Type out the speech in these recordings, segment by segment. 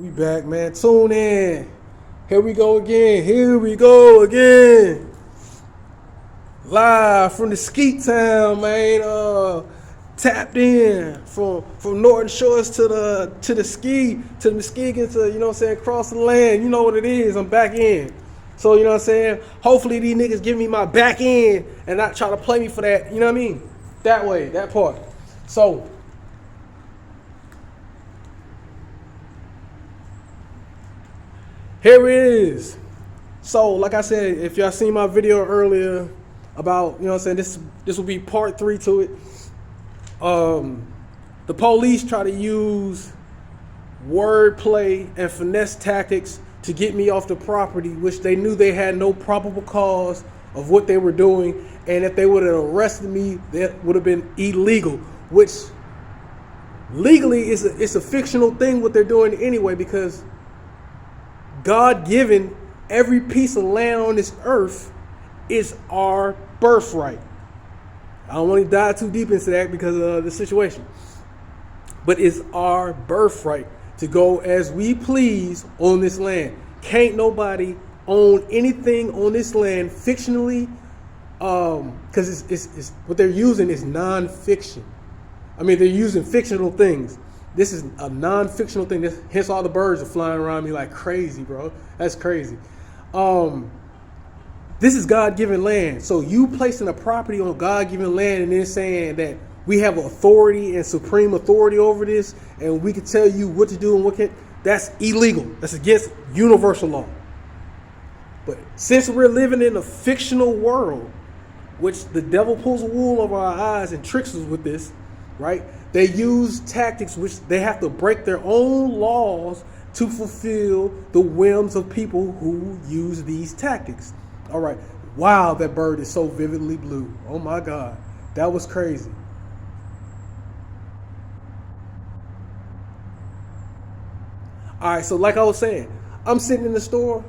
We back, man. Tune in. Here we go again. Here we go again. Live from the Skeet Town, man. Tapped in from Northern Shores to the ski to the Muskegon to across the land. You know what it is. I'm back in. So you know what I'm saying. Hopefully these niggas give me my back end and not try to play me for that. You know what I mean? That way, that part. So. Here it is. So, like I said, if y'all seen my video earlier about, this will be part 3 to it. The police try to use wordplay and finesse tactics to get me off the property, which they knew they had no probable cause of what they were doing. And if they would have arrested me, that would have been illegal, which legally it's a fictional thing what they're doing anyway, because God given every piece of land on this earth is our birthright. I don't want to dive too deep into that because of the situation. But it's our birthright to go as we please on this land. Can't nobody own anything on this land fictionally, because it's what they're using is non-fiction. I mean, they're using fictional things. This is a non-fictional thing. Hence all the birds are flying around me like crazy, bro. That's crazy. This is God-given land. So you placing a property on God-given land and then saying that we have authority and supreme authority over this and we can tell you what to do and what can't, that's illegal. That's against universal law. But since we're living in a fictional world, which the devil pulls the wool over our eyes and tricks us with this, right? They use tactics which they have to break their own laws to fulfill the whims of people who use these tactics. All right. Wow, that bird is so vividly blue. Oh my God. That was crazy. All right, so like I was saying, I'm sitting in the store,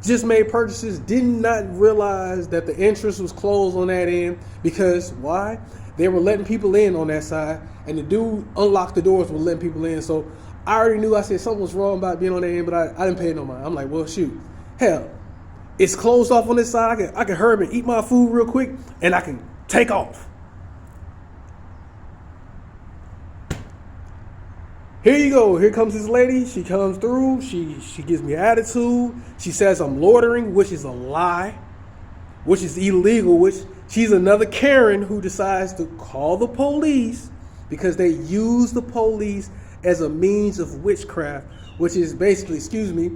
just made purchases, did not realize that the entrance was closed on that end because why? They were letting people in on that side, and the dude unlocked the doors with letting people in. So I already knew, I said something was wrong about being on that end, but I didn't pay no mind. I'm like, well, shoot. Hell, it's closed off on this side. I can hurry up and eat my food real quick, and I can take off. Here you go. Here comes this lady. She comes through. She gives me attitude. She says I'm loitering, which is a lie, which is illegal, which she's another Karen who decides to call the police because they use the police as a means of witchcraft, which is basically, excuse me,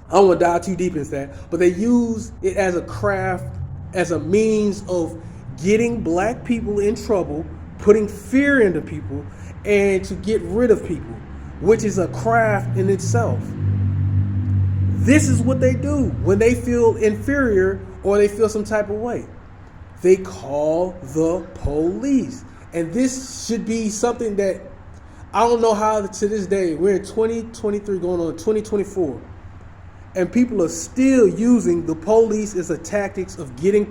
I don't want to dive too deep into that, but they use it as a craft, as a means of getting black people in trouble, putting fear into people, and to get rid of people, which is a craft in itself. This is what they do when they feel inferior or they feel some type of way. They call the police. And this should be something that I don't know how to this day, we're in 2023 going on 2024, and people are still using the police as a tactics of getting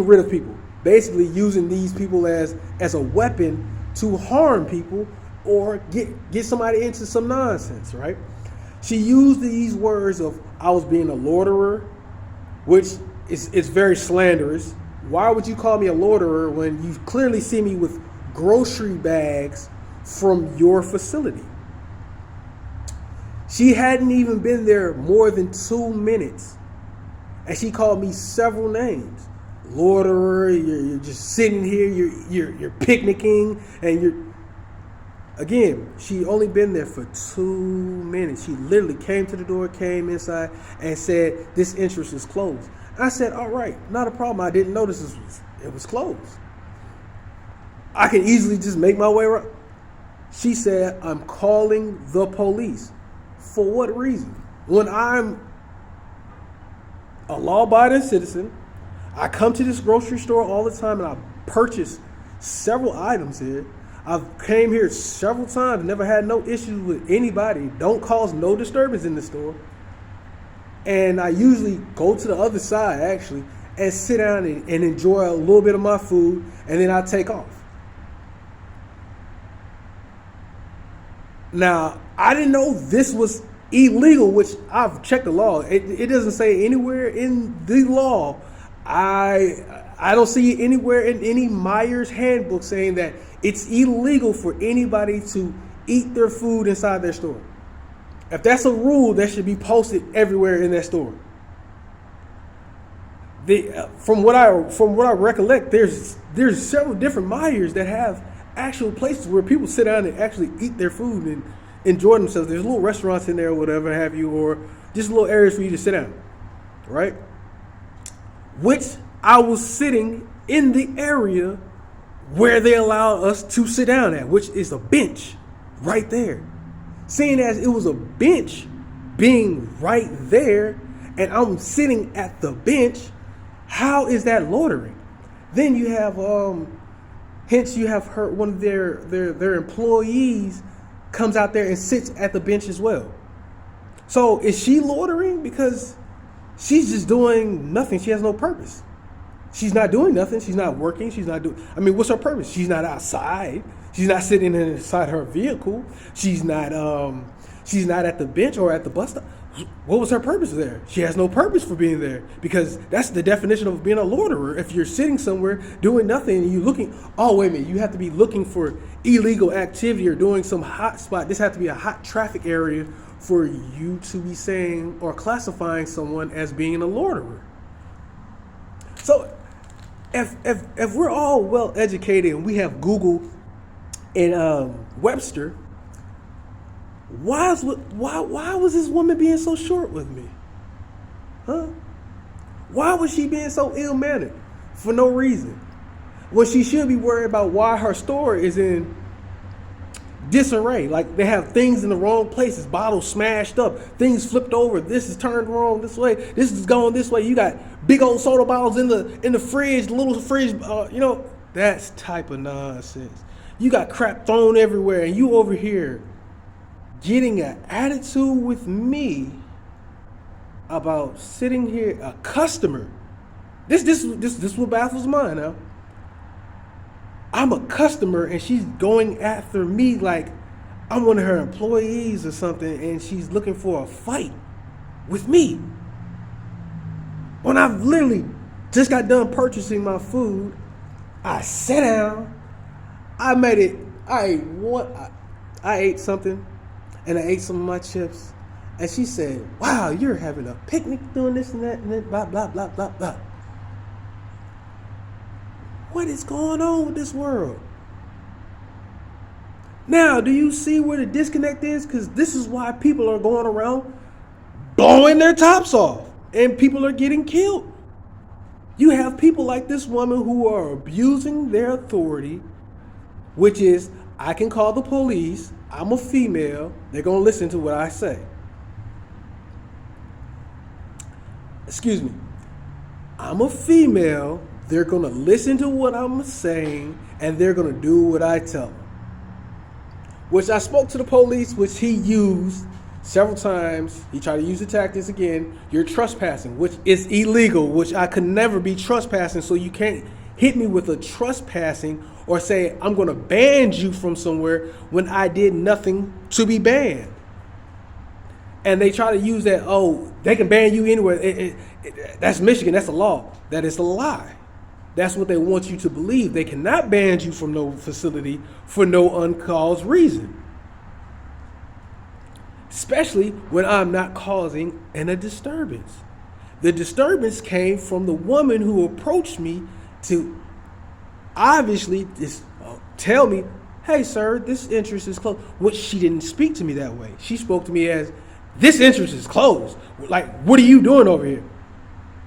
rid of people. Basically using these people as a weapon to harm people or get somebody into some nonsense, right? She used these words of, I was being a loiterer, which is very slanderous. Why would you call me a loiterer when you clearly see me with grocery bags from your facility? She hadn't even been there more than 2 minutes, and she called me several names. Loiterer, you're just sitting here, you're picnicking, and again, she only been there for 2 minutes. She literally came to the door, came inside, and said, this entrance is closed. I said, all right, not a problem. I didn't notice it was closed. I can easily just make my way around. She said, I'm calling the police. For what reason? When I'm a law-abiding citizen, I come to this grocery store all the time and I purchase several items here. I've came here several times, never had no issues with anybody. Don't cause no disturbance in the store. And I usually go to the other side, actually, and sit down and enjoy a little bit of my food, and then I take off. Now, I didn't know this was illegal, which I've checked the law. It doesn't say anywhere in the law. I don't see it anywhere in any Myers handbook saying that it's illegal for anybody to eat their food inside their store. If that's a rule, that should be posted everywhere in that store. From what I recollect, there's several different Myers that have actual places where people sit down and actually eat their food and enjoy themselves. There's little restaurants in there, or whatever have you, or just little areas for you to sit down, right? Which I was sitting in the area where they allow us to sit down at, which is a bench right there. Seeing as it was a bench being right there, and I'm sitting at the bench, how is that loitering? Then you have, hence you have heard one of their employees comes out there and sits at the bench as well. So is she loitering? Because she's just doing nothing. She has no purpose. She's not doing nothing. She's not working. She's not doing, what's her purpose? She's not outside. She's not sitting inside her vehicle. She's not at the bench or at the bus stop. What was her purpose there? She has no purpose for being there, because that's the definition of being a loiterer. If you're sitting somewhere doing nothing and you're looking, oh, wait a minute, you have to be looking for illegal activity or doing some hot spot. This has to be a hot traffic area for you to be saying or classifying someone as being a loiterer. So if we're all well educated and we have Google and Webster, why was this woman being so short with me? Huh? Why was she being so ill-mannered for no reason? When she should be worried about why her store is in disarray. Like, they have things in the wrong places, bottles smashed up, things flipped over, this is turned wrong this way, this is going this way. You got big old soda bottles in the fridge, little fridge, that's type of nonsense. You got crap thrown everywhere, and you over here getting an attitude with me about sitting here, a customer. This what baffles mine now. I'm a customer and she's going after me like I'm one of her employees or something, and she's looking for a fight with me. When I've literally just got done purchasing my food, I sat down, I ate something, and I ate some of my chips, and she said, wow, you're having a picnic doing this and that, blah, blah, blah, blah, blah. What is going on with this world? Now, do you see where the disconnect is? Because this is why people are going around blowing their tops off, and people are getting killed. You have people like this woman who are abusing their authority, which is, I can call the police, I'm a female, they're going to listen to what I say. Excuse me. I'm a female, they're going to listen to what I'm saying, and they're going to do what I tell them. Which I spoke to the police, which he used several times. He tried to use the tactics again. You're trespassing, which is illegal, which I could never be trespassing, so you can't hit me with a trespassing or say, I'm going to ban you from somewhere when I did nothing to be banned. And they try to use that, oh, they can ban you anywhere. That's Michigan, that's a law. That is a lie. That's what they want you to believe. They cannot ban you from no facility for no uncaused reason. Especially when I'm not causing a disturbance. The disturbance came from the woman who approached me to obviously just tell me, hey, sir, this entrance is closed. Which she didn't speak to me that way. She spoke to me as, this entrance is closed. Like, what are you doing over here?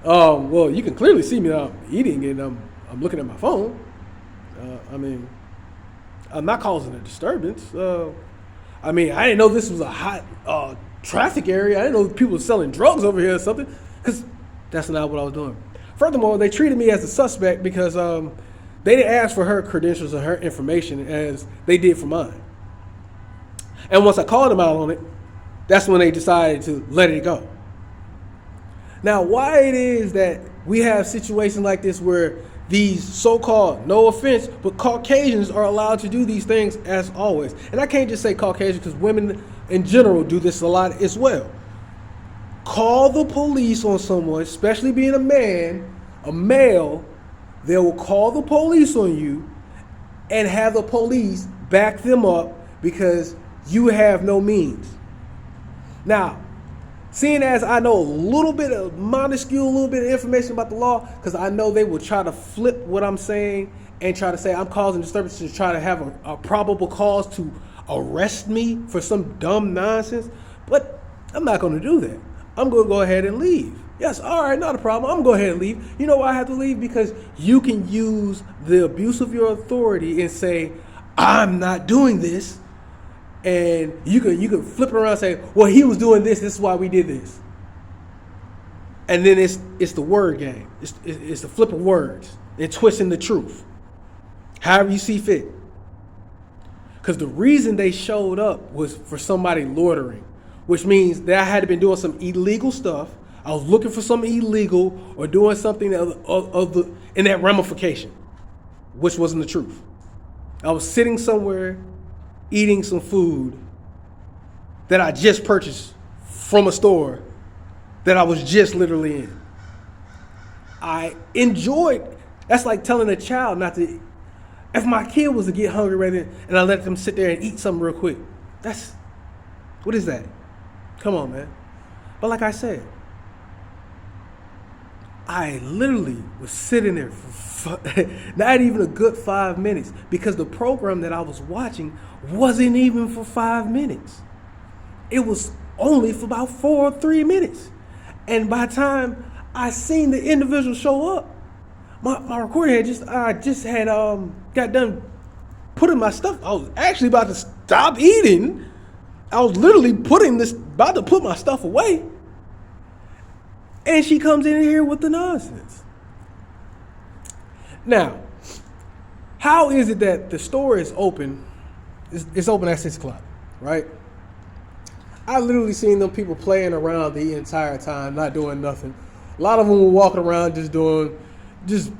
Well, you can clearly see me. I'm eating and I'm looking at my phone. I'm not causing a disturbance. I didn't know this was a hot traffic area. I didn't know people were selling drugs over here or something, because that's not what I was doing. Furthermore, they treated me as a suspect because they didn't ask for her credentials or her information as they did for mine. And once I called them out on it, that's when they decided to let it go. Now, why it is that we have situations like this where these so-called, no offense, but Caucasians are allowed to do these things as always. And I can't just say Caucasian because women in general do this a lot as well. Call the police on someone, especially being a male, they will call the police on you and have the police back them up because you have no means. Now, seeing as I know a little bit of information about the law, because I know they will try to flip what I'm saying and try to say I'm causing disturbance to try to have a probable cause to arrest me for some dumb nonsense. But I'm not going to do that. I'm going to go ahead and leave. Yes, all right, not a problem. I'm going to go ahead and leave. You know why I have to leave? Because you can use the abuse of your authority and say, I'm not doing this. And you can flip it around and say, well, he was doing this. This is why we did this. And then it's the word game. It's the flip of words and twisting the truth. However you see fit. Because the reason they showed up was for somebody loitering, which means that I had been doing some illegal stuff. I was looking for something illegal or doing something in that ramification, which wasn't the truth. I was sitting somewhere eating some food that I just purchased from a store that I was just literally in. I enjoyed, that's like telling a child not to, if my kid was to get hungry right then and I let them sit there and eat something real quick, what is that? Come on, man. But like I said, I literally was sitting there for not even a good 5 minutes because the program that I was watching wasn't even for 5 minutes. It was only for about 4 or 3 minutes. And by the time I seen the individual show up, my recording had just got done putting my stuff. I was actually about to stop eating. I was literally about to put my stuff away. And she comes in here with the nonsense. Now, how is it that the store is open? It's open at 6 o'clock, right? I literally seen them people playing around the entire time, not doing nothing. A lot of them were walking around just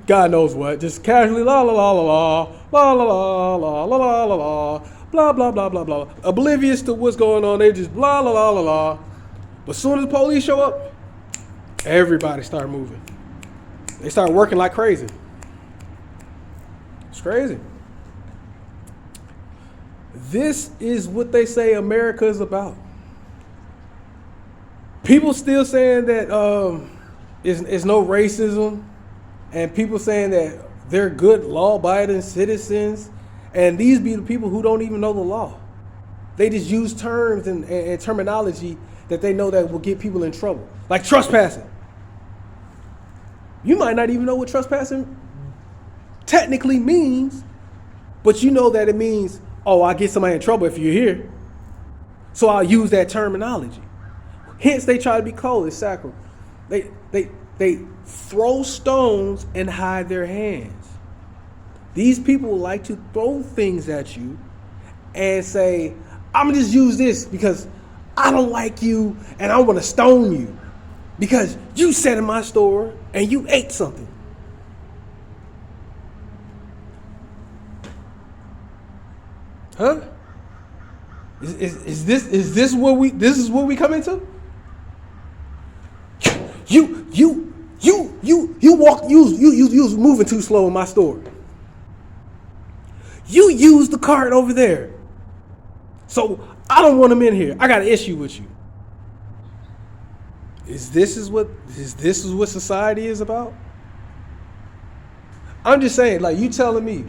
God knows what, just casually la la la la la la la la la la la la blah blah blah blah blah, oblivious to what's going on. They just blah la la la la. But as soon as the police show up, everybody start moving. They start working like crazy. It's crazy. This is what they say America is about. People still saying that it's no racism, and people saying that they're good law-abiding citizens, and these be the people who don't even know the law. They just use terms and terminology that they know that will get people in trouble, like trespassing. You might not even know what trespassing technically means, but you know that it means, oh, I get somebody in trouble if you're here. So I'll use that terminology. Hence, they try to be cold. It's sacral. They throw stones and hide their hands. These people like to throw things at you and say, I'm going to just use this because I don't like you and I want to stone you because you sat in my store and you ate something. Huh? Is this what we come into? You was moving too slow in my store. You used the cart over there. So I don't want them in here. I got an issue with you. Is this what society is about? I'm just saying, like, you telling me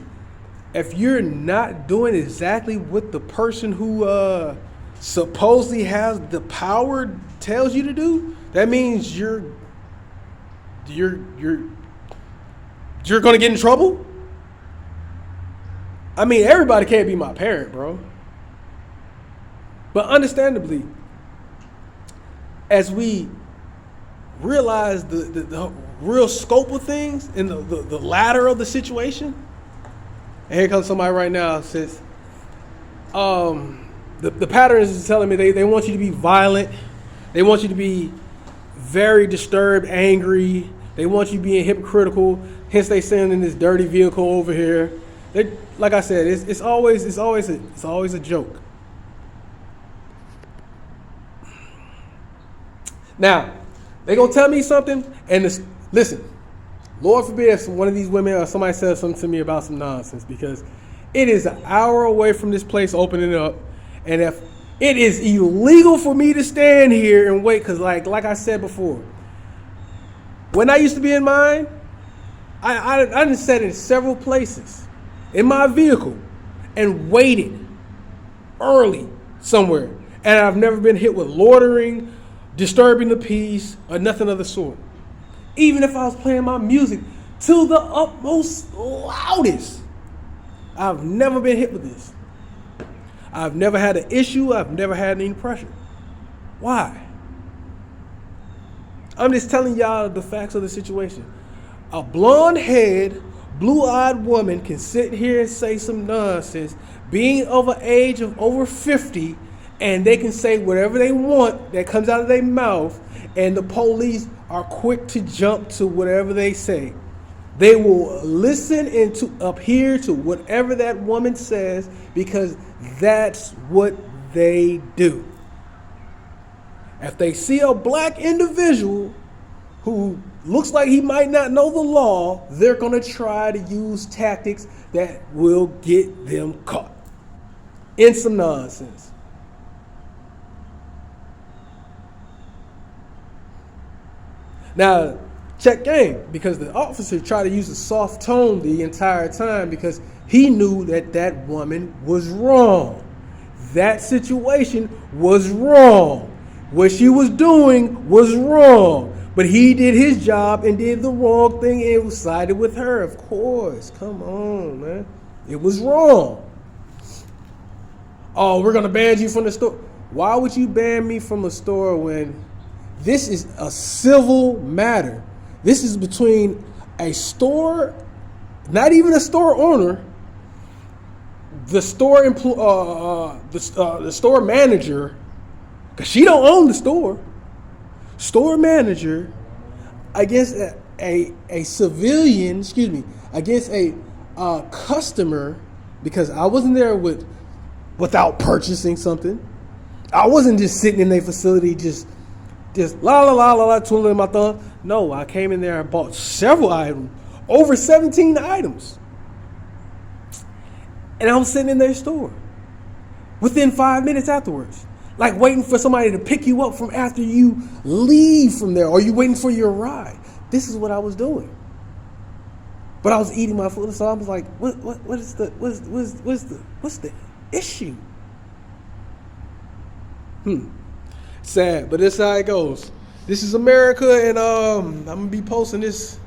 if you're not doing exactly what the person who supposedly has the power tells you to do, that means you're gonna get in trouble? I mean, everybody can't be my parent, bro. But understandably, as we realize the real scope of things and the ladder of the situation, and here comes somebody right now that says, the pattern is telling me they want you to be violent. They want you to be very disturbed, angry. They want you being hypocritical. Hence, they send in this dirty vehicle over here. Like I said, it's always a joke. Now, they gonna tell me something, and listen, Lord forbid if one of these women or somebody says something to me about some nonsense, because it is an hour away from this place opening up, and if it is illegal for me to stand here and wait, because like I said before, when I used to be in mine, I done sat in several places in my vehicle and waited early somewhere, and I've never been hit with loitering, disturbing the peace, or nothing of the sort. Even if I was playing my music to the utmost loudest, I've never been hit with this. I've never had an issue. I've never had any pressure. Why? I'm just telling y'all the facts of the situation. A blonde-haired, blue-eyed woman can sit here and say some nonsense, being of an age of over 50, and they can say whatever they want that comes out of their mouth, and the police are quick to jump to whatever they say. They will listen and to adhere to whatever that woman says, because that's what they do. If they see a black individual who looks like he might not know the law, they're going to try to use tactics that will get them caught in some nonsense. Now, check game, because the officer tried to use a soft tone the entire time because he knew that that woman was wrong. That situation was wrong. What she was doing was wrong. But he did his job and did the wrong thing and sided with her. Of course. Come on, man. It was wrong. Oh, we're going to ban you from the store. Why would you ban me from a store when this is a civil matter? This is between a store, not even a store owner, the store the store manager, because she don't own the store manager, against a civilian, against a customer, because I wasn't there without purchasing something. I wasn't just sitting in a facility just twiddling my thumb. No, I came in there and bought several items, over 17 items. And I was sitting in their store within 5 minutes afterwards, like waiting for somebody to pick you up from after you leave from there, or you waiting for your ride. This is what I was doing. But I was eating my food, so I was like, what's the issue? Sad, but that's how it goes. This is America, and I'm gonna be posting this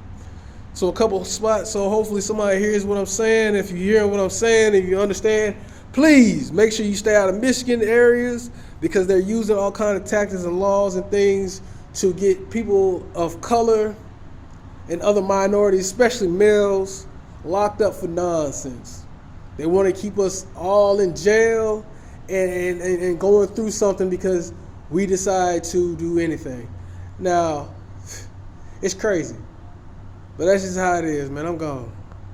to a couple spots, so hopefully somebody hears what I'm saying. If you hear what I'm saying, if you understand, please make sure you stay out of Michigan areas, because they're using all kinds of tactics and laws and things to get people of color and other minorities, especially males, locked up for nonsense. They want to keep us all in jail and going through something because we decide to do anything. Now, it's crazy, but that's just how it is, man. I'm gone.